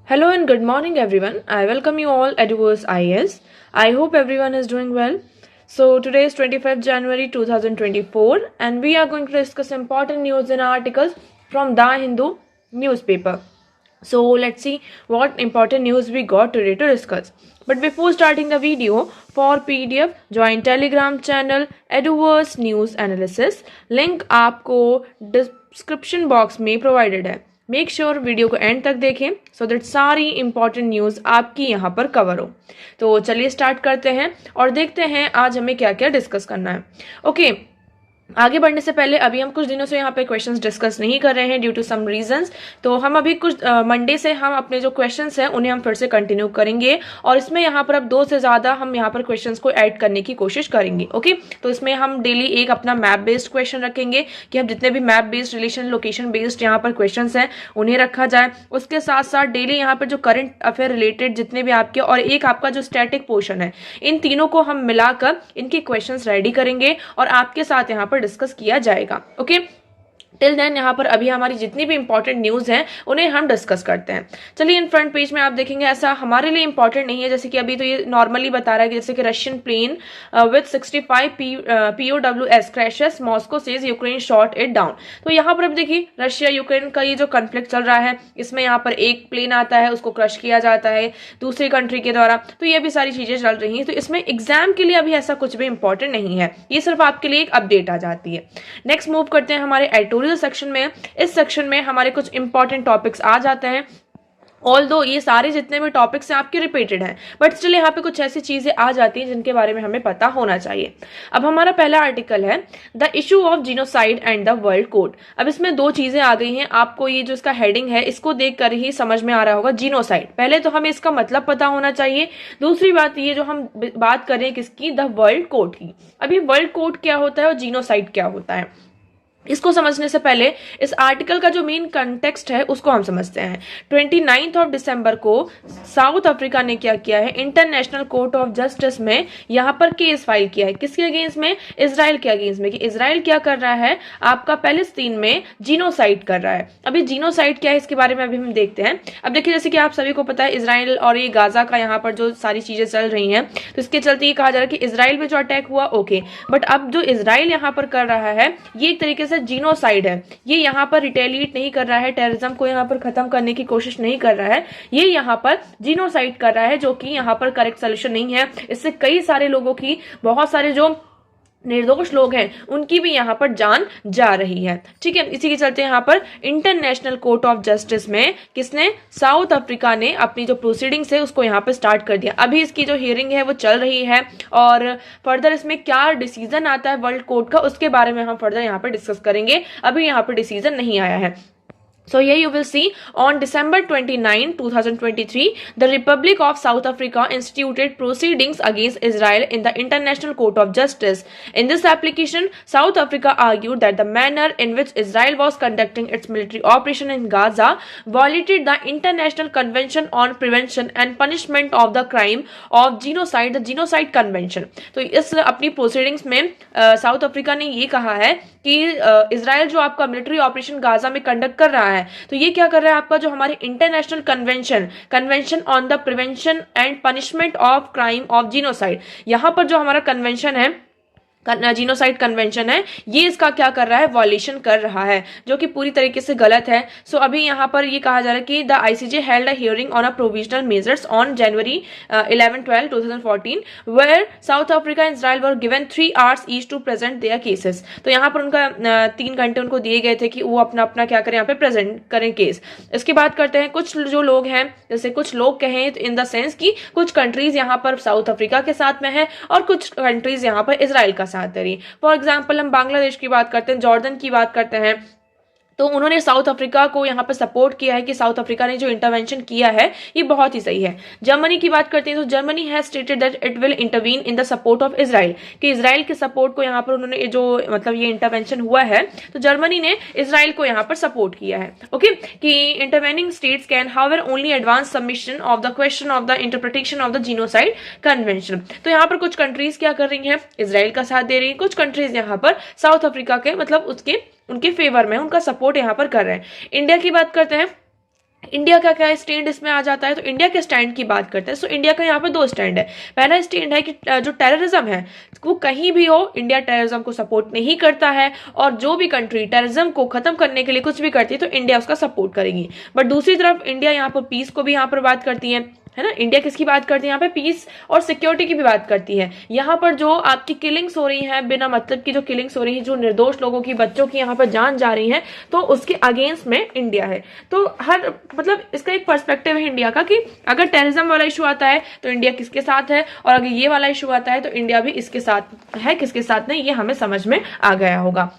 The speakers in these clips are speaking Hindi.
Hello and good morning, everyone. I welcome you all at Eduverse IS. I hope everyone is doing well. So, today is 25th January 2024, and we are going to discuss important news and articles from The Hindu newspaper. So, let's see what important news we got today to discuss. But before starting the video, for PDF, join Telegram channel Eduverse News Analysis. Link आपको डिस्क्रिप्शन बॉक्स में प्रोवाइडेड है. मेक श्योर वीडियो को एंड तक देखें सो दैट सारी इंपॉर्टेंट न्यूज़ आपकी यहाँ पर कवर हो. तो चलिए स्टार्ट करते हैं और देखते हैं आज हमें क्या क्या डिस्कस करना है. ओके आगे बढ़ने से पहले अभी हम कुछ दिनों से यहाँ पे क्वेश्चंस डिस्कस नहीं कर रहे हैं ड्यू टू सम रीजंस. तो हम अभी कुछ मंडे से हम अपने जो क्वेश्चंस हैं उन्हें हम फिर से कंटिन्यू करेंगे और इसमें यहाँ पर अब 2 से ज़्यादा हम यहाँ पर क्वेश्चंस को ऐड करने की कोशिश करेंगे. ओके तो इसमें हम डेली एक अपना मैप बेस्ड क्वेश्चन रखेंगे कि हम जितने भी map based relation location based यहाँ पर क्वेश्चन हैं उन्हें रखा जाए. उसके साथ साथ डेली यहाँ पर जो करंट अफेयर रिलेटेड जितने भी आपके और एक आपका जो स्टैटिक पोर्शन है इन तीनों को हम मिलाकर इनके क्वेश्चन रेडी करेंगे और आपके साथ यहाँ पर डिस्कस किया जाएगा. ओके टिल देन यहाँ पर अभी हमारी जितनी भी इंपॉर्टेंट न्यूज़ हैं उन्हें हम डिस्कस करते हैं. चलिए इन फ्रंट पेज में आप देखेंगे ऐसा हमारे लिए इंपॉर्टेंट नहीं है, जैसे कि अभी तो ये नॉर्मली बता रहा है कि जैसे कि Russian plane with 65 POWs crashes Moscow says Ukraine shot it down. तो यहाँ पर अब देखिए रशिया यूक्रेन का ये जो कन्फ्लिक्ट चल रहा है इसमें यहाँ पर एक प्लेन आता है उसको क्रश किया जाता है दूसरी कंट्री के द्वारा. तो ये भी सारी चीजें चल रही हैं. तो इसमें एग्जाम के लिए अभी ऐसा कुछ भी इंपॉर्टेंट नहीं है, ये सिर्फ आपके लिए एक अपडेट आ जाती है. नेक्स्ट मूव करते हैं हमारे एडिटोरियल सेक्शन में. इस सेक्शन में हमारे कुछ इंपॉर्टेंट टॉपिक्स आ जाते हैं. ऑल्दो ये सारे जितने भी टॉपिक्स हैं आपके रिपीटेड हैं बट स्टिल यहाँ पे कुछ ऐसी चीजें आ जाती हैं जिनके बारे में हमें पता होना चाहिए. अब हमारा पहला आर्टिकल है the issue of genocide and the world code. अब इसमें 2 चीजें आ गई हैं. आपको ये जो इसका हेडिंग है इसको देखकर ही समझ में आ रहा होगा जीनोसाइड. पहले तो हमें इसका मतलब पता होना चाहिए. दूसरी बात ये जो हम बात कर रहे हैं किसकी, द वर्ल्ड कोड की. अभी वर्ल्ड कोड क्या होता है और जीनोसाइड क्या होता है इसको समझने से पहले इस आर्टिकल का जो मेन कंटेक्स्ट है उसको हम समझते हैं. 29 ऑफ दिसंबर को साउथ अफ्रीका ने क्या किया है, इंटरनेशनल कोर्ट ऑफ जस्टिस में यहाँ पर केस फाइल किया है. किसके अगेंस्ट में, इजराइल के अगेंस्ट में, कि इजराइल क्या कर रहा है आपका पैलेस्तीन में जीनोसाइड कर रहा है. अभी जीनोसाइड क्या है इसके बारे में अभी हम देखते हैं. अब देखिए जैसे कि आप सभी को पता है इजराइल और ये गाजा का यहाँ पर जो सारी चीजें चल रही हैं तो इसके चलते ये कहा जा रहा है कि इजराइल में जो अटैक हुआ ओके, बट अब जो इजराइल यहाँ पर कर रहा है ये एक तरीके जीनोसाइड है. ये यहाँ पर रिटेलिएट नहीं कर रहा है, टेररिज्म को यहाँ पर खत्म करने की कोशिश नहीं कर रहा है, ये यहाँ पर जीनोसाइड कर रहा है जो कि यहाँ पर करेक्ट सोल्यूशन नहीं है. इससे कई सारे लोगों की, बहुत सारे जो निर्दोष लोग हैं उनकी भी यहाँ पर जान जा रही है. ठीक है, इसी के चलते यहाँ पर इंटरनेशनल कोर्ट ऑफ जस्टिस में किसने, साउथ अफ्रीका ने अपनी जो प्रोसीडिंग्स है उसको यहाँ पर स्टार्ट कर दिया. अभी इसकी जो हियरिंग है वो चल रही है और फर्दर इसमें क्या डिसीजन आता है वर्ल्ड कोर्ट का उसके बारे में हम फर्दर यहाँ पर डिस्कस करेंगे. अभी यहाँ पर डिसीजन नहीं आया है. So here you will see on December 29, 2023, the Republic of South Africa instituted proceedings against Israel in the International Court of Justice. In this application, South Africa argued that the manner in which Israel was conducting its military operation in Gaza violated the International Convention on Prevention and Punishment of the Crime of Genocide, the Genocide Convention. तो इस अपनी प्रोसीडिंग्स में साउथ अफ्रीका ने ये कहा है कि इजराइल जो आपका मिलिट्री ऑपरेशन गाजा में कंडक्ट कर रहा है तो ये क्या कर रहा है, आपका जो हमारे international convention on the prevention and punishment of crime of genocide, यहाँ पर जो हमारा कन्वेंशन है जीनोसाइड कन्वेंशन है ये इसका क्या कर रहा है, वॉल्यूशन कर रहा है जो कि पूरी तरीके से गलत है. सो अभी यहाँ पर ये कहा जा रहा है कि the ICJ held a hearing on a provisional measures on January 11-12-2014 where South Africa and Israel were given 3 hours each to present their cases. तो यहाँ पर उनका 3 घंटे उनको दिए गए थे कि वो अपना अपना क्या करें, यहाँ पे प्रेजेंट करें केस. इसकी बात करते हैं कुछ जो लोग हैं, जैसे कुछ लोग कहें इन द सेंस कि कुछ कंट्रीज यहाँ पर साउथ अफ्रीका के साथ में है और कुछ कंट्रीज यहाँ पर इजराइल का साथ दे रही. फॉर एग्जाम्पल हम बांग्लादेश की बात करते हैं, जॉर्डन की बात करते हैं, तो उन्होंने साउथ अफ्रीका को यहाँ पर सपोर्ट किया है कि साउथ अफ्रीका ने जो इंटरवेंशन किया है ये बहुत ही सही है. जर्मनी की बात करते हैं तो Germany has stated that it will intervene in the support of Israel, कि इजराइल के सपोर्ट को यहाँ पर उन्होंने जो मतलब ये इंटरवेंशन हुआ है तो जर्मनी ने इजराइल को यहाँ पर सपोर्ट किया है. ओके कि intervening states can however only advance submission of the question of the interpretation of the genocide convention. तो यहाँ पर कुछ कंट्रीज क्या कर रही हैं, इजराइल का साथ दे रही है, कुछ कंट्रीज यहाँ पर साउथ अफ्रीका के मतलब उनके फेवर में उनका सपोर्ट यहाँ पर कर रहे हैं. इंडिया की बात करते हैं इंडिया का क्या स्टैंड इसमें आ जाता है, तो इंडिया के स्टैंड की बात करते हैं। सो इंडिया का यहाँ पे दो स्टैंड है। पहला स्टैंड है कि जो टेररिज्म है वो कहीं भी हो, इंडिया टेररिज्म को सपोर्ट नहीं करता है, और जो भी कंट्री टेररिज्म को खत्म करने के लिए कुछ भी करती है तो इंडिया उसका सपोर्ट करेगी। बट दूसरी तरफ इंडिया यहाँ पर पीस को भी यहाँ पर बात करती है ना। इंडिया किसकी बात करती है यहाँ पे, पीस और सिक्योरिटी की भी बात करती है। यहाँ पर जो आपकी किलिंग्स हो रही है, बिना मतलब की जो किलिंग्स हो रही है, जो निर्दोष लोगों की, बच्चों की यहाँ पर जान जा रही है, तो उसके अगेंस्ट में इंडिया है। तो हर मतलब इसका एक पर्सपेक्टिव है इंडिया का कि अगर टेररिज्म वाला इशू आता है तो इंडिया किसके साथ है, और अगर ये वाला इशू आता है तो इंडिया भी इसके साथ है, किसके साथ नहीं, ये हमें समझ में आ गया होगा।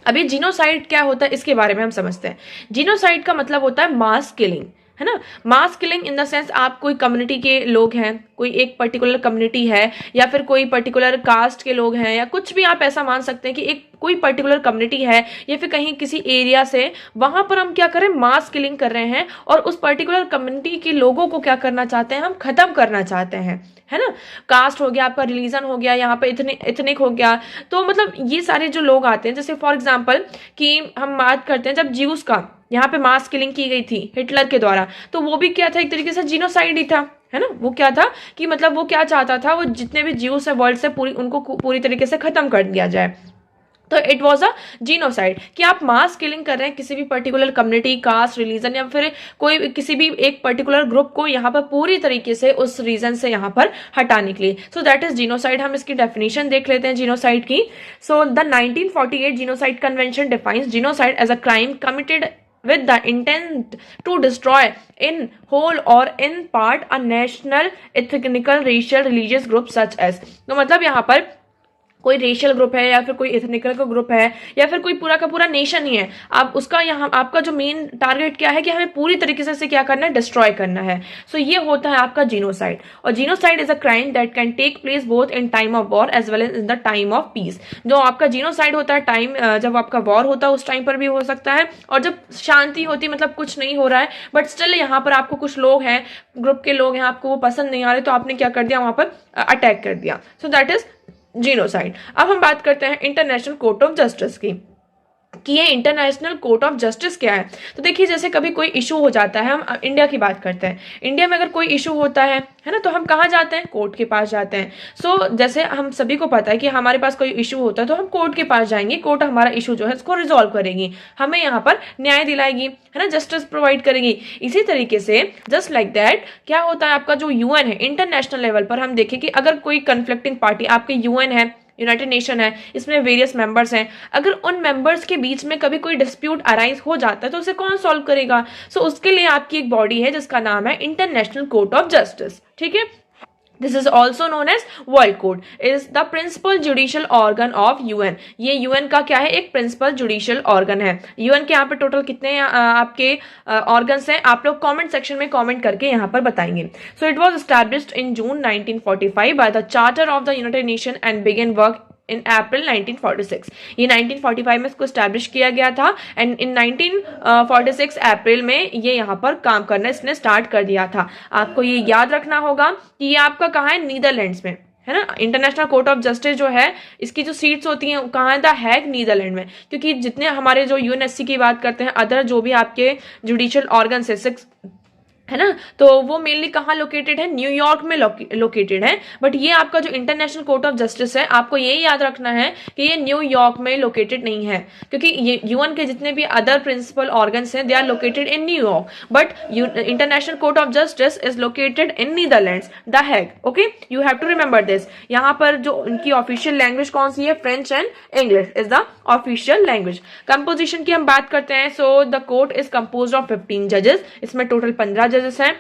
अभी जीनोसाइड क्या होता है इसके बारे में हम समझते हैं। जीनोसाइड का मतलब होता है मास किलिंग, है ना। Mass killing in the sense आप कोई कम्युनिटी के लोग हैं, कोई एक पर्टिकुलर कम्युनिटी है, या फिर कोई पर्टिकुलर कास्ट के लोग हैं, या कुछ भी आप ऐसा मान सकते हैं कि एक कोई पर्टिकुलर कम्युनिटी है, या फिर कहीं किसी एरिया से वहां पर हम क्या करें, मास किलिंग कर रहे हैं, और उस पर्टिकुलर कम्युनिटी के लोगों को क्या करना चाहते हैं, हम खत्म करना चाहते हैं, है ना। कास्ट हो गया, आपका रिलीजन हो गया, यहाँ पे इथनिक हो गया। तो मतलब ये सारे जो लोग आते हैं, जैसे फॉर एग्जाम्पल कि हम बात करते हैं जब ज्यूस का यहाँ पे मास किलिंग की गई थी हिटलर के द्वारा, तो वो भी क्या था, एक तरीके से जीनोसाइड ही था, है ना। वो क्या था कि मतलब वो क्या चाहता था, वो जितने भी ज्यूस है वर्ल्ड से उनको पूरी तरीके से खत्म कर दिया जाए। तो इट वॉज अ जीनोसाइड कि आप मास किलिंग कर रहे हैं किसी भी पर्टिकुलर कम्युनिटी, कास्ट, रिलीजन, या फिर कोई किसी भी एक पर्टिकुलर ग्रुप को यहाँ पर पूरी तरीके से उस रीजन से यहाँ पर हटाने के लिए। So that is genocide. हम इसकी डेफिनेशन देख लेते हैं जीनोसाइड की। So the 1948 genocide convention defines genocide as a crime committed with the intent to destroy in whole or in part a national, ethnical, racial, religious group such as। तो मतलब यहाँ पर कोई रेशियल ग्रुप है, या फिर कोई एथनिकल का ग्रुप है, या फिर कोई पूरा का पूरा नेशन ही है, आप उसका यहाँ आपका जो मेन टारगेट क्या है कि हमें पूरी तरीके से क्या करना है, डिस्ट्रॉय करना है। सो ये होता है आपका जीनोसाइड। और genocide is a crime that can take place both in time of war as well as in the time of peace. जो आपका जीनोसाइड होता है टाइम जब आपका वॉर होता है उस टाइम पर भी हो सकता है, और जब शांति होती है, मतलब कुछ नहीं हो रहा है बट स्टिल यहाँ पर आपको कुछ लोग हैं, ग्रुप के लोग हैं, आपको वो पसंद नहीं आ रहे, तो आपने क्या कर दिया, वहां पर अटैक कर दिया। सो दैट इज जीनोसाइड। अब हम बात करते हैं इंटरनेशनल कोर्ट ऑफ जस्टिस की कि ये इंटरनेशनल कोर्ट ऑफ जस्टिस क्या है। तो देखिए, जैसे कभी कोई इशू हो जाता है, हम इंडिया की बात करते हैं, इंडिया में अगर कोई इशू होता है ना, तो हम कहाँ जाते हैं, कोर्ट के पास जाते हैं। सो जैसे हम सभी को पता है कि हमारे पास कोई इशू होता है तो हम कोर्ट के पास जाएंगे, कोर्ट हमारा इशू जो है उसको रिजॉल्व करेगी, हमें यहाँ पर न्याय दिलाएगी, है ना, जस्टिस प्रोवाइड करेगी। इसी तरीके से जस्ट लाइक दैट क्या होता है, आपका जो यूएन है, इंटरनेशनल लेवल पर हम देखें कि अगर कोई कन्फ्लिक्टिंग पार्टी, आपके यूएन है, यूनाइटेड नेशन है, इसमें वेरियस मेंबर्स हैं, अगर उन मेंबर्स के बीच में कभी कोई डिस्प्यूट अराइज हो जाता है तो उसे कौन सॉल्व करेगा। सो उसके लिए आपकी एक बॉडी है जिसका नाम है इंटरनेशनल कोर्ट ऑफ जस्टिस, ठीक है। This is also known as world court, is the principal judicial organ of UN. ये यूएन का क्या है, एक प्रिंसिपल जुडिशियल ऑर्गन है। यूएन के यहाँ पे टोटल कितने आपके ऑर्गन्स हैं, आप लोग कमेंट सेक्शन में कमेंट करके यहाँ पर बताएंगे। So it was established in June 1945 by the charter of the United Nation and began work in April 1946। ये 1945 में इसको स्टैब्लिश किया गया था, एंड इन 1946 अप्रैल में ये यहाँ पर काम करना इसने स्टार्ट कर दिया था। आपको ये याद रखना होगा कि ये आपका कहाँ है, नीदरलैंड्स में, है ना। इंटरनेशनल कोर्ट ऑफ जस्टिस जो है इसकी जो सीट्स होती हैं कहाँ है, द हैग, नीदरलैंड में। क्योंकि जितने हमारे जो यूएनएससी की बात करते हैं, अदर जो भी आपके जुडिशियल ऑर्गन है, 6 है ना, तो वो मेनली कहाँ लोकेटेड है, न्यूयॉर्क में लोकेटेड है। बट ये आपका जो इंटरनेशनल कोर्ट ऑफ जस्टिस है, आपको ये याद रखना है कि ये न्यूयॉर्क में लोकेटेड नहीं है, क्योंकि ये यूएन के जितने भी अदर प्रिंसिपल ऑर्गन्स हैं, they are located in New York, but international court of justice is located in Netherlands, the Hague. Okay, you have to remember this. यहाँ पर जो उनकी ऑफिशियल लैंग्वेज कौन सी है, French and English is the official language. Composition की हम बात करते हैं। So the court is compose of 15 जजेस, इसमें टोटल 15 जजेस हैं,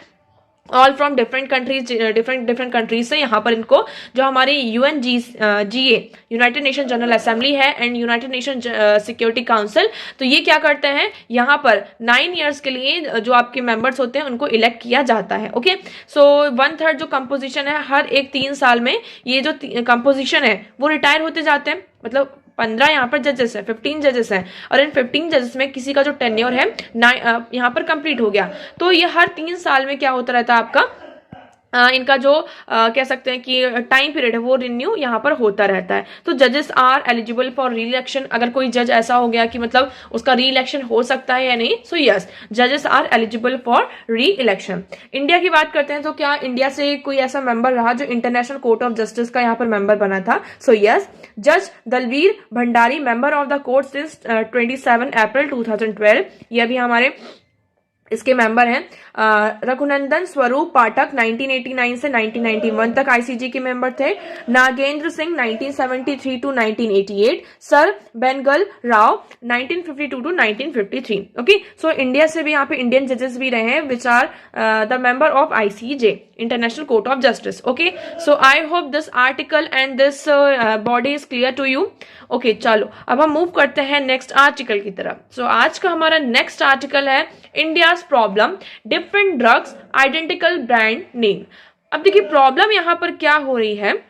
all from different countries, different countries से। यहाँ पर इनको जो हमारी UNGA, United Nation General Assembly है, and United Nation Security Council, तो ये क्या करते हैं, यहाँ पर 9 ईयर्स के लिए जो आपके मेंबर्स होते हैं उनको इलेक्ट किया जाता है। ओके, सो 1/3 जो कंपोजिशन है, हर एक 3 साल में ये जो कंपोजिशन है वो रिटायर होते जाते हैं। मतलब 15 यहाँ पर जजेस है, 15 जजेस हैं, और इन 15 जजेस में किसी का जो टेन्योर है यहाँ पर कंप्लीट हो गया, तो ये हर 3 साल में क्या होता रहता है, आपका इनका जो कह सकते हैं कि टाइम पीरियड है वो रिन्यू यहाँ पर होता रहता है। तो जजेस are eligible for re election. अगर कोई जज ऐसा हो गया कि मतलब उसका री इलेक्शन हो सकता है या नहीं, सो यस, जजेस are eligible for re election. India की बात करते हैं तो क्या इंडिया से कोई ऐसा मेंबर रहा जो इंटरनेशनल कोर्ट ऑफ जस्टिस का यहाँ पर मेंबर बना था? सो यस, जज Dalveer Bhandari, member of the court since 27 April 2012, ये भी हमारे इसके मेंबर हैं। रघुनंदन स्वरूप पाठक 1989 से 1991 तक आईसीजे के मेंबर थे। Nagendra Singh 1973 to 1988, sir Benegal Rau 1952 to 1953। Okay, so India से भी यहाँ पे इंडियन जजेस भी रहे हैं which are the member of ICJ, International court of Justice. Okay, so I hope this article and this body is clear to you. Okay, चलो अब हम मूव करते हैं नेक्स्ट आर्टिकल की तरफ। सो आज का हमारा नेक्स्ट आर्टिकल है India's problem, different drugs, identical brand name. अब देखिए प्रॉब्लम यहाँ पर क्या हो रही है,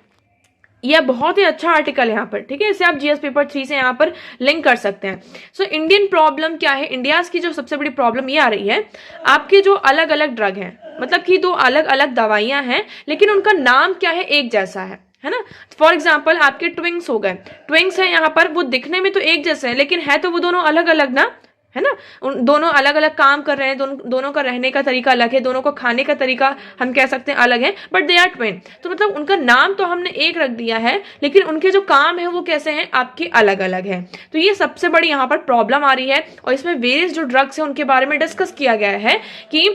यह बहुत ही अच्छा आर्टिकल है यहाँ पर, ठीक है, इसे आप जीएस पेपर 3 से यहाँ पर लिंक कर सकते हैं। सो इंडियन प्रॉब्लम क्या है, इंडिया की जो सबसे बड़ी प्रॉब्लम ये आ रही है, आपके जो अलग अलग ड्रग हैं, मतलब कि दो अलग अलग दवाइयां हैं लेकिन उनका नाम क्या है, एक जैसा है ना। फॉर एग्जाम्पल आपके ट्विंग्स हो गए, ट्विंग्स है यहाँ पर, वो दिखने में तो एक जैसे हैं लेकिन है तो वो दोनों अलग अलग ना, है ना। उन दोनों अलग अलग काम कर रहे हैं, दोनों का रहने का तरीका अलग है, दोनों को खाने का तरीका हम कह सकते हैं अलग है, बट दे आर ट्विन। तो मतलब उनका नाम तो हमने एक रख दिया है लेकिन उनके जो काम है वो कैसे हैं, आपके अलग अलग है। तो ये सबसे बड़ी यहाँ पर प्रॉब्लम आ रही है और इसमें वेरियस जो ड्रग्स है उनके बारे में डिस्कस किया गया है कि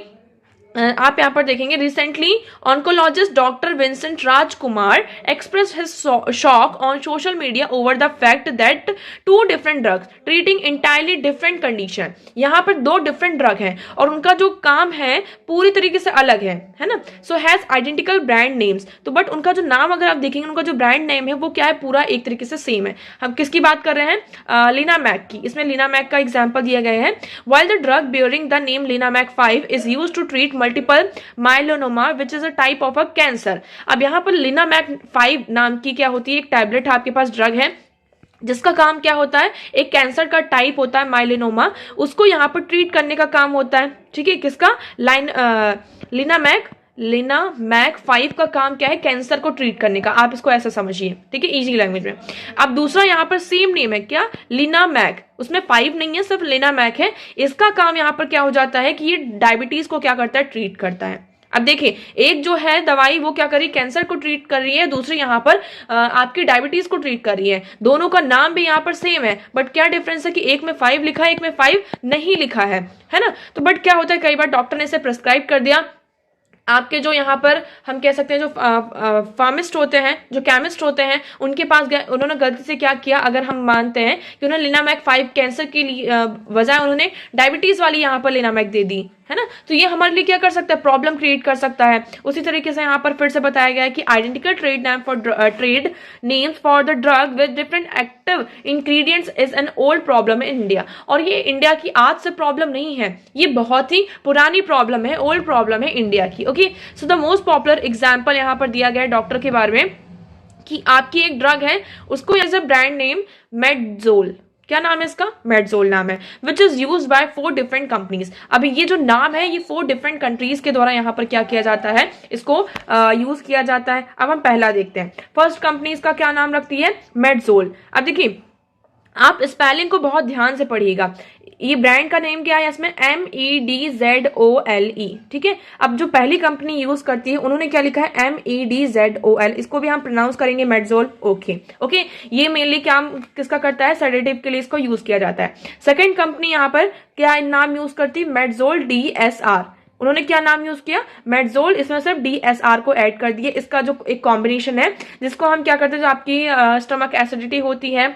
आप यहाँ पर देखेंगे recently oncologist doctor Vincent Rajkumar express his shock on social media over the fact that 2 different drugs treating entirely different condition. यहाँ पर 2 डिफरेंट ड्रग हैं और उनका जो काम है पूरी तरीके से अलग है ना। So has identical brand names, तो बट उनका जो नाम अगर आप देखेंगे, उनका जो ब्रांड नेम है वो क्या है, पूरा एक तरीके से सेम है। हम किसकी बात कर रहे हैं, लिनामैक की। इसमें लिनामैक का एग्जाम्पल दिया गया है। While the drug bearing the name Linamac 5 is used to treat multiple myeloma which is a type of a cancer. अब यहाँ पर लिनामैक 5 नाम की क्या होती है, एक टैबलेट आपके पास ड्रग है जिसका काम क्या होता है, एक कैंसर का टाइप होता है माइलोनोमा, उसको यहाँ पर ट्रीट करने का काम होता है। ठीक है, किसका, लिनामैक 5 का काम क्या है, कैंसर को ट्रीट करने का। आप इसको ऐसा समझिए, ठीक है, इजी लैंग्वेज में। अब दूसरा यहाँ पर सेम नेम है, क्या, लिनामैक, उसमें 5 नहीं है, सिर्फ लिनामैक है। इसका काम यहाँ पर क्या हो जाता है कि ये डायबिटीज को क्या करता है, ट्रीट करता है। अब देखिए, एक जो है दवाई वो क्या कर रही है, कैंसर को ट्रीट कर रही है, दूसरी यहाँ पर आपकी डायबिटीज को ट्रीट कर रही है। दोनों का नाम भी यहाँ पर सेम है, बट क्या डिफरेंस है कि एक में 5 लिखा है, एक में 5 नहीं लिखा है ना। तो बट क्या होता है, कई बार डॉक्टर ने इसे प्रिस्क्राइब कर दिया। आपके जो यहाँ पर हम कह सकते हैं जो फार्मिस्ट होते हैं, जो केमिस्ट होते हैं, उनके पास गए, उन्होंने गलती से क्या किया, अगर हम मानते हैं कि उन्होंने लिनामैक 5 कैंसर के लिए बजाय उन्होंने डायबिटीज वाली यहाँ पर लिनामैक दे दी, है ना। तो ये हमारे लिए क्या कर सकता है, प्रॉब्लम क्रिएट कर सकता है। उसी तरीके से यहाँ पर फिर से बताया गया है कि identical trade names for the drug with different active ingredients is an old problem in India. और ये इंडिया की आज से प्रॉब्लम नहीं है, ये बहुत ही पुरानी प्रॉब्लम है, ओल्ड प्रॉब्लम है इंडिया की। Okay, so the most popular example यहाँ पर दिया गया है डॉक्टर के बारे में कि आपकी एक ड्रग है, उसको एज अ ब्रांड नेम मेडजोल, क्या नाम है इसका, मेडजोल नाम है, which is used by 4 different companies. अभी ये जो नाम है ये 4 डिफरेंट कंट्रीज के द्वारा यहाँ पर क्या किया जाता है, इसको यूज किया जाता है। अब हम पहला देखते हैं, फर्स्ट कंपनी इसका क्या नाम रखती है, मेडजोल। अब देखिए आप स्पेलिंग को बहुत ध्यान से पढ़िएगा, ये ब्रांड का नेम क्या है, इसमें MEDZOLE, ठीक है। अब जो पहली कंपनी यूज करती है उन्होंने क्या लिखा है, MEDZOL, इसको भी हम प्रोनाउंस करेंगे मेडजोल। ओके, ये मेनली क्या किसका करता है, सेडेटिव के लिए इसको यूज किया जाता है। सेकेंड कंपनी यहाँ पर क्या नाम यूज करती है, मेडजोल DSR, उन्होंने क्या नाम यूज किया, मेडजोल, इसमें सिर्फ DSR को ऐड कर दिए। इसका जो एक कॉम्बिनेशन है जिसको हम क्या करते हैं, जो आपकी स्टमक एसिडिटी होती है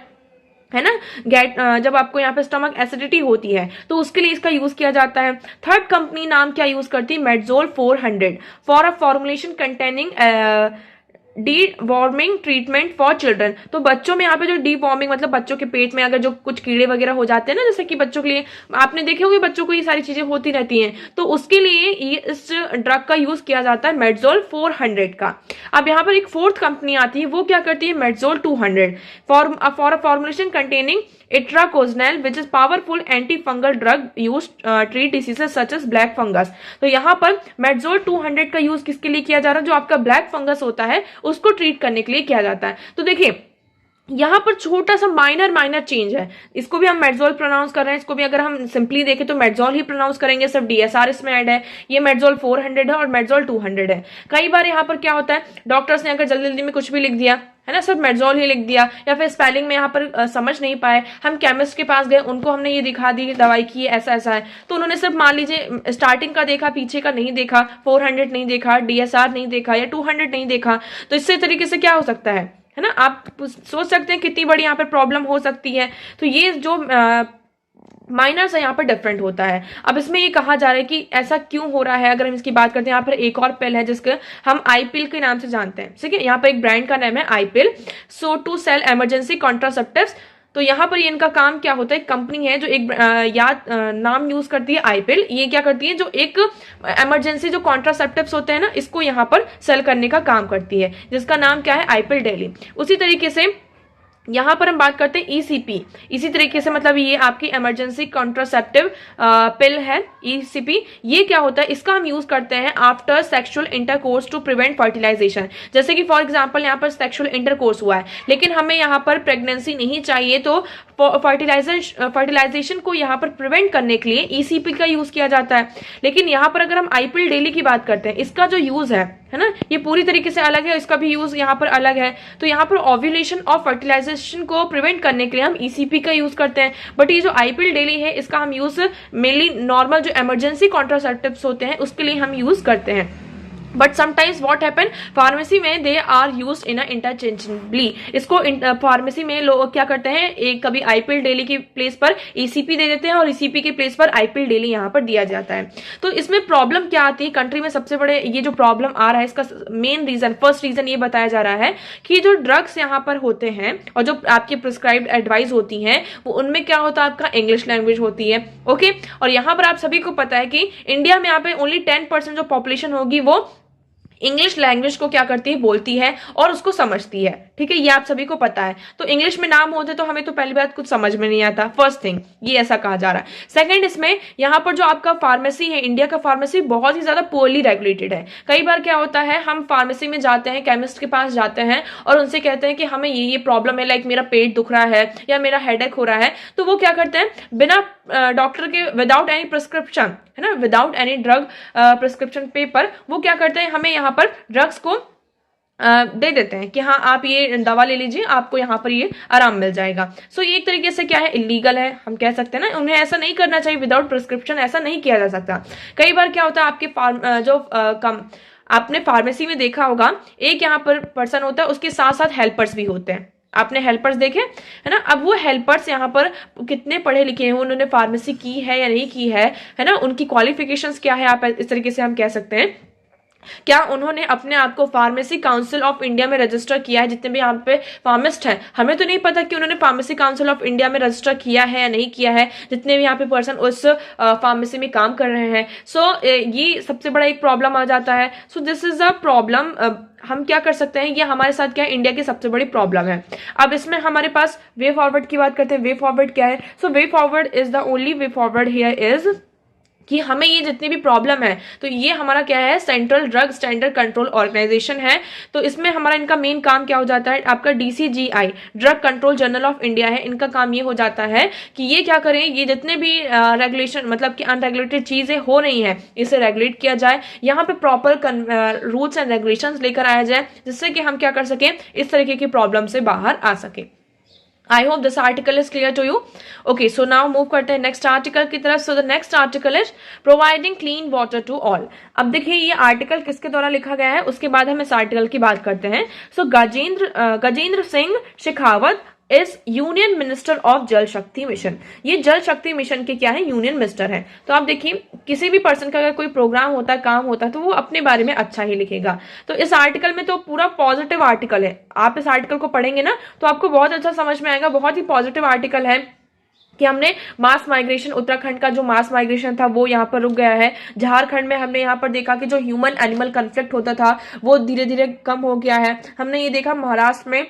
ना, जब आपको यहाँ पे स्टमक एसिडिटी होती है तो उसके लिए इसका यूज किया जाता है। थर्ड कंपनी नाम क्या यूज करती है, मेडजोल 400 for a formulation containing D-warming treatment for children. तो बच्चों में यहाँ पे जो डी-वॉर्मिंग मतलब बच्चों के पेट में अगर जो कुछ कीड़े वगैरह हो जाते हैं ना, जैसे कि बच्चों के लिए आपने देखे होंगे बच्चों को ये सारी चीजें होती रहती हैं, तो उसके लिए ये इस ड्रग का यूज किया जाता है मेडजोल 400 का। अब यहाँ पर एक फोर्थ कंपनी आती है, वो क्या करती है, Medzol 200 for a formulation containing itraconazole which is powerful antifungal drug use treat diseases such as black fungus. तो यहाँ पर मेडजोल 200 का यूज किसके लिए किया जा रहा है? जो आपका ब्लैक फंगस होता है उसको ट्रीट करने के लिए किया जाता है। तो देखिए यहाँ पर छोटा सा माइनर चेंज है, इसको भी हम मेडजोल प्रोनाउंस कर रहे हैं, इसको भी अगर हम सिंपली देखें तो मेडजोल ही प्रोनाउंस करेंगे, सिर्फ डीएसआर इसमें ऐड है। ये मेडजोल 400 है और मेडजोल 200 है। कई बार यहाँ पर क्या होता है, डॉक्टर्स ने अगर जल्दी जल्दी में कुछ भी लिख दिया है ना, सिर्फ मेडजोल ही लिख दिया, या फिर स्पेलिंग में यहाँ पर समझ नहीं पाए, हम केमिस्ट के पास गए, उनको हमने ये दिखा दी दवाई की ऐसा ऐसा है, तो उन्होंने सिर्फ मान लीजिए स्टार्टिंग का देखा, पीछे का नहीं देखा, 400 नहीं देखा, डीएसआर नहीं देखा या 200 नहीं देखा। तो इससे तरीके से क्या हो सकता है ना, आप सोच सकते हैं कितनी बड़ी यहाँ पर प्रॉब्लम हो सकती है। तो ये जो माइनर से यहाँ पर डिफरेंट होता है। अब इसमें ये कहा जा रहा है कि ऐसा क्यों हो रहा है। अगर हम इसकी बात करते हैं, यहाँ पर एक और पिल है जिसके हम आई पिल के नाम से जानते हैं, ठीक है। यहाँ पर एक ब्रांड का नाम है आई पिल, सो टू सेल इमरजेंसी कॉन्ट्रासेप्टिव्स। तो यहाँ पर ये इनका काम क्या होता है, कंपनी है जो एक नाम यूज करती है आई पिल। ये क्या करती है, जो एक इमरजेंसी जो कॉन्ट्रासेप्टिव्स होते हैं ना, इसको यहाँ पर सेल करने का काम करती है, जिसका नाम क्या है, आई पिल डेली। उसी तरीके से यहाँ पर हम बात करते हैं ईसीपी। इसी तरीके से मतलब ये आपकी इमरजेंसी कॉन्ट्रासेप्टिव पिल है ईसीपी। ये क्या होता है, इसका हम यूज करते हैं after sexual intercourse to prevent fertilisation. जैसे कि फॉर एग्जांपल यहाँ पर सेक्सुअल इंटरकोर्स हुआ है, लेकिन हमें यहाँ पर प्रेगनेंसी नहीं चाहिए, तो फर्टिलाइजेशन को यहाँ पर प्रिवेंट करने के लिए ईसीपी का यूज किया जाता है। लेकिन यहाँ पर अगर हम आई पिल डेली की बात करते हैं, इसका जो यूज है ना, ये पूरी तरीके से अलग है, इसका भी यूज यहाँ पर अलग है। तो यहाँ पर ओव्यूलेशन और फर्टिलाइजेशन को प्रिवेंट करने के लिए हम ईसीपी का यूज करते हैं। बट ये जो आई पिल डेली है, इसका हम यूज मेनली नॉर्मल जो इमरजेंसी कॉन्ट्रासेप्टिव्स होते हैं उसके लिए हम यूज करते हैं। But sometimes what happen, pharmacy में they are use in interchangeably. इसको फार्मेसी में लोग क्या करते हैं, एक कभी आई पिल डेली की प्लेस पर ईसीपी दे देते हैं और ईसीपी के प्लेस पर आई पिल डेली यहाँ पर दिया जाता है। तो इसमें प्रॉब्लम क्या आती है, कंट्री में सबसे बड़े ये जो प्रॉब्लम आ रहा है, इसका मेन रीजन, फर्स्ट रीजन ये बताया जा रहा है कि जो ड्रग्स यहाँ पर होते हैं और जो आपकी प्रिस्क्राइब्ड एडवाइस होती है, वो उनमें क्या होता है, आपका इंग्लिश लैंग्वेज होती है, ओके। और यहाँ पर आप सभी को पता है कि इंडिया में यहाँ पे ओनली 10% जो पॉपुलेशन होगी वो इंग्लिश लैंग्वेज को क्या करती है, बोलती है और उसको समझती है, ठीक है। ये आप सभी को पता है। तो इंग्लिश में नाम होते तो हमें तो पहली बात कुछ समझ में नहीं आता, फर्स्ट थिंग ये ऐसा कहा जा रहा है। सेकंड, इसमें यहाँ पर जो आपका फार्मेसी है, इंडिया का फार्मेसी बहुत ही ज्यादा पोअरली रेगुलेटेड है। कई बार क्या होता है, हम फार्मेसी में जाते हैं, केमिस्ट के पास जाते हैं और उनसे कहते हैं कि हमें ये प्रॉब्लम है, लाइक मेरा पेट दुख रहा है या मेरा हेडेक हो रहा है। तो वो क्या करते हैं, बिना डॉक्टर के, विदाउट एनी प्रिस्क्रिप्शन, है ना, without any drug prescription paper, वो क्या करते हैं, हमें यहाँ पर ड्रग्स को दे देते हैं कि हाँ आप ये दवा ले लीजिए, आपको यहाँ पर ये आराम मिल जाएगा। सो ये एक तरीके से क्या है, इलीगल है, हम कह सकते हैं ना। उन्हें ऐसा नहीं करना चाहिए, विदाउट प्रिस्क्रिप्शन ऐसा नहीं किया जा सकता। कई बार क्या होता है, आपके आपने फार्मेसी में देखा होगा, एक यहाँ पर पर्सन होता है, उसके साथ साथ हेल्पर्स भी होते हैं। आपने हेल्पर्स देखे है ना। अब वो हेल्पर्स यहाँ पर कितने पढ़े लिखे हैं, उन्होंने फार्मेसी की है या नहीं की है ना, उनकी क्वालिफिकेशंस क्या है, आप इस तरीके से हम कह सकते हैं, क्या उन्होंने अपने आप को फार्मेसी काउंसिल ऑफ इंडिया में रजिस्टर किया है। जितने भी यहाँ पे फार्मिस्ट हैं, हमें तो नहीं पता कि उन्होंने फार्मेसी काउंसिल ऑफ इंडिया में रजिस्टर किया है या नहीं किया है, जितने भी यहाँ पे पर्सन उस फार्मेसी में काम कर रहे हैं। सो ये सबसे बड़ा एक प्रॉब्लम आ जाता है। So this is a problem. हम क्या कर सकते हैं, ये हमारे साथ क्या है, इंडिया की सबसे बड़ी प्रॉब्लम है। अब इसमें हमारे पास वे फॉरवर्ड की बात करते हैं। वे फॉरवर्ड क्या है, so way forward is the only way forward here is कि हमें ये जितनी भी प्रॉब्लम है, तो ये हमारा क्या है, central drug standard control organisation है। तो इसमें हमारा इनका मेन काम क्या हो जाता है, आपका DCGI, drug control journal of India है, इनका काम ये हो जाता है कि ये क्या करें, ये जितने भी रेगुलेशन मतलब कि अनरेगुलेटेड चीजें हो रही हैं, इसे रेगुलेट किया जाए, यहाँ पे प्रॉपर रूल्स एंड रेगुलेशंस लेकर आया जाए, जिससे कि हम क्या कर सकें, इस तरीके की प्रॉब्लम से बाहर आ सके। I hope this article is clear to you. Okay, so now move करते हैं नेक्स्ट आर्टिकल की तरफ. So the next article is providing clean water to all. अब देखिए ये आर्टिकल किसके द्वारा लिखा गया है, उसके बाद हम इस आर्टिकल की बात करते हैं. So Gajendra Singh Shekhawat is union minister of जल शक्ति मिशन. ये जल शक्ति मिशन के क्या है, यूनियन मिनिस्टर है. तो आप देखिए किसी भी पर्सन का अगर कोई प्रोग्राम होता है, काम होता है, तो वो अपने बारे में अच्छा ही लिखेगा. तो इस आर्टिकल में तो पूरा पॉजिटिव आर्टिकल है. आप इस आर्टिकल को पढ़ेंगे ना तो आपको बहुत अच्छा समझ में आएगा. बहुत ही पॉजिटिव आर्टिकल है कि हमने मास माइग्रेशन, उत्तराखंड का जो मास माइग्रेशन था वो यहाँ पर रुक गया है. झारखंड में हमने यहाँ पर देखा कि जो ह्यूमन एनिमल कन्फ्लिक्ट होता था वो धीरे धीरे कम हो गया है. हमने ये देखा महाराष्ट्र में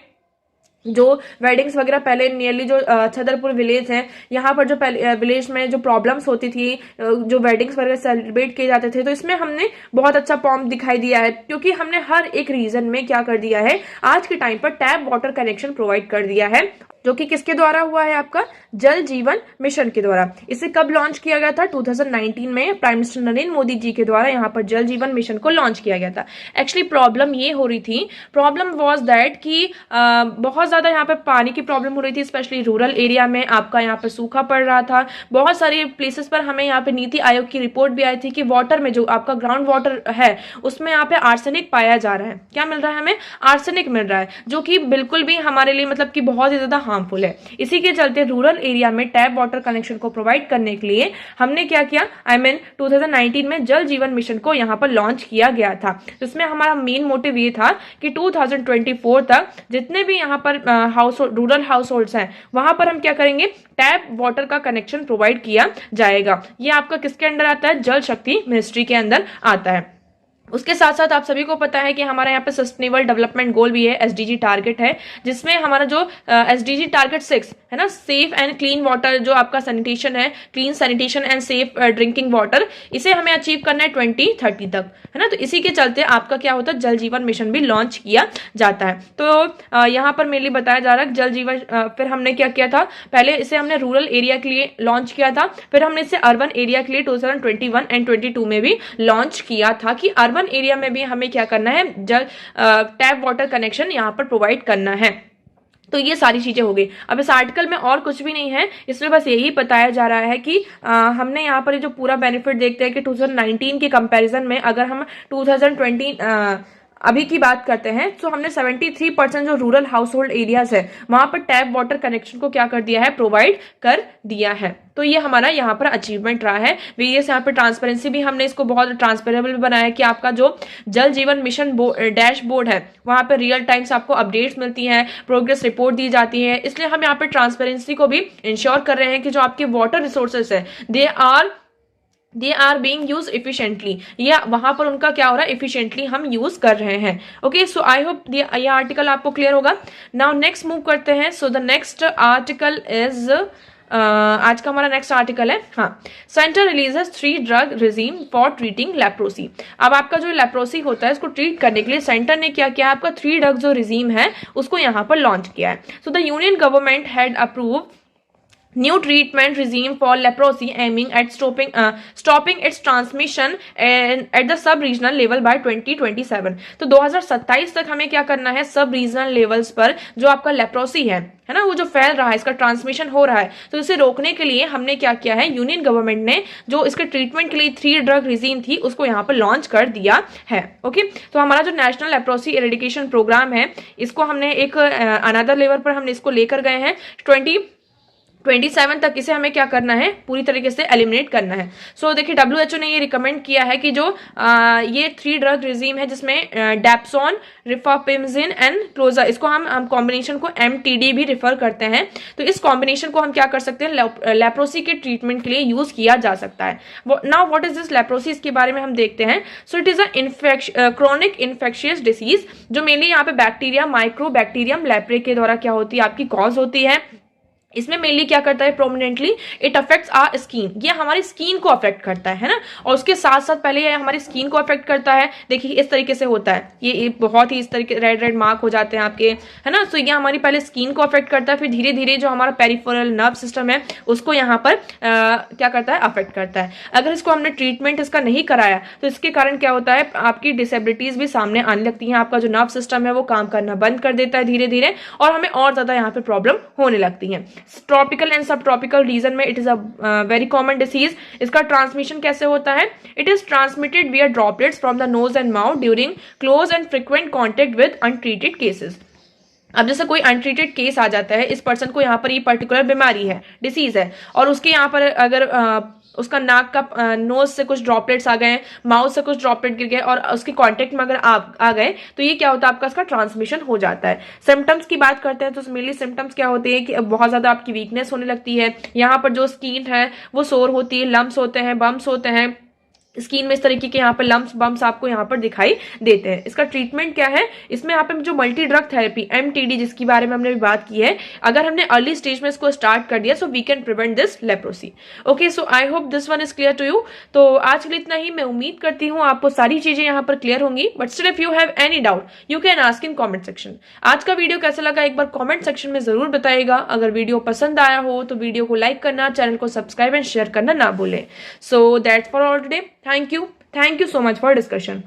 जो वेडिंग्स वगैरह पहले नियरली जो छतरपुर विलेज है, यहाँ पर जो पहले विलेज में जो प्रॉब्लम्स होती थी, जो वेडिंग्स वगैरह सेलिब्रेट किए जाते थे, तो इसमें हमने बहुत अच्छा फॉर्म दिखाई दिया है, क्योंकि हमने हर एक रीजन में क्या कर दिया है, आज के टाइम पर टैप वाटर कनेक्शन प्रोवाइड कर दिया है, जो कि किसके द्वारा हुआ है, आपका जल जीवन मिशन के द्वारा। इसे कब लॉन्च किया गया था? 2019 में प्राइम मिनिस्टर नरेंद्र मोदी जी के द्वारा यहाँ पर जल जीवन मिशन को लॉन्च किया गया था। एक्चुअली प्रॉब्लम ये हो रही थी, प्रॉब्लम वाज दैट कि बहुत ज्यादा यहाँ पे पानी की प्रॉब्लम हो रही थी, स्पेशली रूरल एरिया में आपका यहाँ पे सूखा पड़ रहा था। बहुत सारे प्लेसेस पर हमें यहाँ पे नीति आयोग की रिपोर्ट भी आई थी कि वाटर में जो आपका ग्राउंड वाटर है उसमें यहाँ पे आर्सेनिक पाया जा रहा है। क्या मिल रहा है हमें? आर्सेनिक मिल रहा है, जो कि बिल्कुल भी हमारे लिए मतलब कि बहुत ही ज्यादा हार्मफुल है। इसी के चलते रूरल एरिया में टैप वाटर कनेक्शन को प्रोवाइड करने के लिए हमने क्या किया, 2019 में जल जीवन मिशन को यहाँ पर लॉन्च किया गया था। इसमें हमारा मेन मोटिव ये था कि 2024 तक जितने भी यहाँ पर रूरल हाउस होल्ड्स हैं वहां पर हम क्या करेंगे, टैप वाटर का कनेक्शन प्रोवाइड किया जाएगा। ये आपका किसके अंडर आता है? जल शक्ति मिनिस्ट्री के अंदर आता है। उसके साथ साथ आप सभी को पता है कि हमारा यहाँ पे सस्टेनेबल डेवलपमेंट गोल भी है, एसडीजी टारगेट है, जिसमें हमारा जो एसडीजी टारगेट 6 है ना, सेफ एंड क्लीन वाटर, जो आपका सैनिटेशन है, clean sanitation and safe drinking water, इसे हमें अचीव करना है 2030 तक, है ना। तो इसी के चलते आपका क्या होता है, जल जीवन मिशन भी लॉन्च किया जाता है। तो यहाँ पर मेनली बताया जा रहा है जल जीवन, फिर हमने क्या किया था, पहले इसे हमने रूरल एरिया के लिए लॉन्च किया था, फिर हमने इसे अर्बन एरिया के लिए 2021 एंड 22 में भी लॉन्च किया था कि अर्बन एरिया में भी हमें क्या करना है, जल टैप वाटर कनेक्शन यहाँ पर प्रोवाइड करना है। तो ये सारी चीजें हो गई। अब इस आर्टिकल में और कुछ भी नहीं है, इसमें बस यही बताया जा रहा है कि हमने यहाँ पर जो पूरा बेनिफिट देखते हैं कि 2019 के कंपैरिजन में अगर हम 2020 अभी की बात करते हैं, तो हमने 73% जो रूरल हाउस होल्ड एरियाज है वहां पर टैप वाटर कनेक्शन को क्या कर दिया है, प्रोवाइड कर दिया है। तो ये हमारा यहाँ पर अचीवमेंट रहा है। वेरियस यहाँ पर ट्रांसपेरेंसी भी हमने इसको बहुत ट्रांसपेरेबल बनाया है कि आपका जो जल जीवन मिशन डैशबोर्ड है वहां पर रियल टाइम्स आपको अपडेट्स मिलती हैं, प्रोग्रेस रिपोर्ट दी जाती है। इसलिए हम यहाँ पर ट्रांसपेरेंसी को भी इंश्योर कर रहे हैं कि जो आपके वाटर रिसोर्सेस है they are being use efficiently, या वहां पर उनका क्या हो रहा है, इफिशिएंटली हम यूज कर रहे हैं। ओके, सो आई होप ये आर्टिकल आपको क्लियर होगा। नाउ नेक्स्ट मूव करते हैं। So the next article is आज का हमारा नेक्स्ट आर्टिकल है, हाँ, centre releases 3 drug regime for treating leprosy. अब आपका जो लेप्रोसी होता है इसको ट्रीट करने के लिए सेंटर ने क्या किया, आपका 3 ड्रग जो रिजीम है उसको यहाँ पर लॉन्च किया है। So the union government had approve new treatment regime for leprosy aiming at stopping its transmission at the sub regional level by 2027। तो 2027 तक हमें क्या करना है, सब रीजनल लेवल्स पर जो आपका लेप्रोसी है ना, वो जो फैल रहा है, इसका ट्रांसमिशन हो रहा है, तो इसे रोकने के लिए हमने क्या किया है, यूनियन गवर्नमेंट ने जो इसके ट्रीटमेंट के लिए 3 ड्रग रिजीम थी उसको यहाँ पर लॉन्च कर दिया है। ओके, तो हमारा जो नेशनल लेप्रोसी एरेडिकेशन प्रोग्राम है इसको हमने एक अनदर लेवल पर हमने इसको लेकर गए हैं। 2027 तक इसे हमें क्या करना है, पूरी तरीके से एलिमिनेट करना है। सो देखिए WHO ने ये रिकमेंड किया है कि जो ये 3 ड्रग रिजीम है जिसमें डैप्सोन, रिफापिमजिन एंड क्लोजा, इसको हम कॉम्बिनेशन को MTD भी रिफर करते हैं। तो इस कॉम्बिनेशन को हम क्या कर सकते हैं, लेप्रोसी के ट्रीटमेंट के लिए यूज किया जा सकता है। Now what is this leprosy, इसके बारे में हम देखते हैं। So it is a chronic infectious disease जो मेनली यहाँ पे बैक्टीरिया माइक्रोबैक्टीरियम लेप्रे के द्वारा क्या होती है, आपकी कॉज होती है। इसमें मेनली क्या करता है, prominently it affects our skin, ये हमारी स्किन को अफेक्ट करता है ना, और उसके साथ साथ पहले ये हमारी स्किन को अफेक्ट करता है। देखिए इस तरीके से होता है, ये बहुत ही इस तरीके रेड मार्क हो जाते हैं आपके, है ना। तो ये हमारी पहले स्किन को अफेक्ट करता है, फिर धीरे धीरे जो हमारा पेरिफेरल नर्व सिस्टम है उसको यहाँ पर क्या करता है, अफेक्ट करता है। अगर इसको हमने ट्रीटमेंट इसका नहीं कराया तो इसके कारण क्या होता है, आपकी डिसेबिलिटीज भी सामने आने लगती है, आपका जो नर्व सिस्टम है वो काम करना बंद कर देता है धीरे धीरे, और हमें और ज्यादा यहाँ पे प्रॉब्लम होने लगती है। ट्रॉपिकल एंड सब ट्रॉपिकल रीजन में it is a very common disease. इसका ट्रांसमिशन कैसे होता है, इट इज ट्रांसमिटेड विया droplets from the nose and mouth during close and frequent contact with untreated cases. अब जैसे कोई अनट्रीटेड केस आ जाता है, इस पर्सन को यहाँ पर ये पर्टिकुलर बीमारी है, डिसीज है, और उसके यहाँ पर अगर उसका नाक का नोज से कुछ ड्रॉपलेट्स आ गए, माउथ से कुछ ड्रॉपलेट गिर गए और उसके कांटेक्ट में अगर आ गए तो ये क्या होता है, आपका इसका ट्रांसमिशन हो जाता है। सिम्टम्स की बात करते हैं तो मेनली सिम्टम्स क्या होते हैं कि बहुत ज्यादा आपकी वीकनेस होने लगती है, यहाँ पर जो स्किन है वो सोर होती है, लम्स होते हैं, बम्स होते हैं, स्किन में इस तरीके के यहाँ पर लम्प्स बम्प्स आपको यहाँ पर दिखाई देते हैं। इसका ट्रीटमेंट क्या है, इसमें यहाँ पे जो मल्टी ड्रग थेरेपी MTD जिसकी बारे में हमने भी बात की है, अगर हमने अर्ली स्टेज में इसको स्टार्ट कर दिया so we can prevent this leprosy. Okay, so I hope this one is clear to you. तो आज के लिए इतना ही। मैं उम्मीद करती हूँ आपको सारी चीजें यहाँ पर क्लियर होंगी, but still if you have any doubt you can ask in comment section. आज का वीडियो कैसा लगा एक बार कॉमेंट सेक्शन में जरूर बताइएगा। अगर वीडियो पसंद आया हो तो वीडियो को लाइक करना, चैनल को सब्सक्राइब एंड शेयर करना ना भूलें। So that's for all today. Thank you so much for discussion.